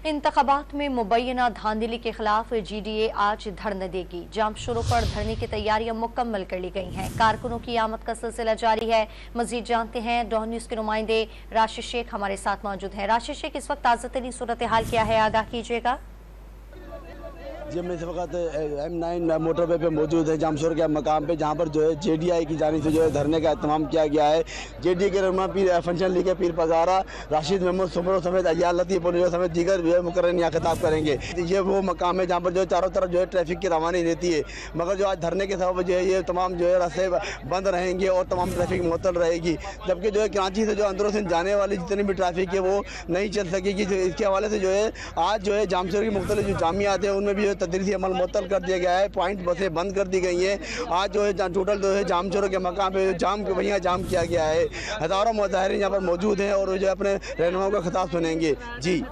इंतखाबात में मुबैना धांधली के खिलाफ GDA आज धरना देगी। जामशोरों पर धरने की तैयारियां मुकम्मल कर ली गई हैं। कारकुनों की आमद का सिलसिला जारी है। मजीद जानते हैं डॉन न्यूज के नुमाइंदे राशिद शेख हमारे साथ मौजूद हैं। राशिद शेख, इस वक्त ताज़ा तरीन सूरत हाल क्या है, आगाह कीजिएगा। जी, हम इस वक्त M9 मोटरवे पे मौजूद है, जामशोर के मकाम पे, जहाँ पर जो है JDI की जानिब से जो है धरने का एहतमाम किया गया है। JDI के रहनुमा पीर फंक्शन लीग के पीर पजारा राशिद महमूद सुमरो समेत अयाल लतीफ़ और समेत दीगर जो है मुकर्ररीन यहाँ खिताब करेंगे। ये वो मकाम है जहाँ पर जो है चारों तरफ जो है ट्रैफिक की रवानी रहती है, मगर जो आज धरने के सबब जो है ये तमाम जो है रास्ते बंद रहेंगे और तमाम ट्रैफिक मुअत्तल रहेगी। जबकि जो है कराची से जो अंदरों से जाने वाली जितनी भी ट्रैफिक है वो नहीं चल सकेगी। इसके हवाले से जो है आज जो है जामशोर की मुख्तलिफ जो जामियात हैं उनमें भी तदरीसी अमल मुअत्तल कर दिया गया है। पॉइंट बसें बंद कर दी गई हैं। आज जो है टोटल जो है जामशोर के मकाम पे जाम वहीं जाम किया गया है। हज़ारों मुजाहिरीन यहाँ पर मौजूद हैं और जो अपने रहनुमाओं का खिताब सुनेंगे। जी।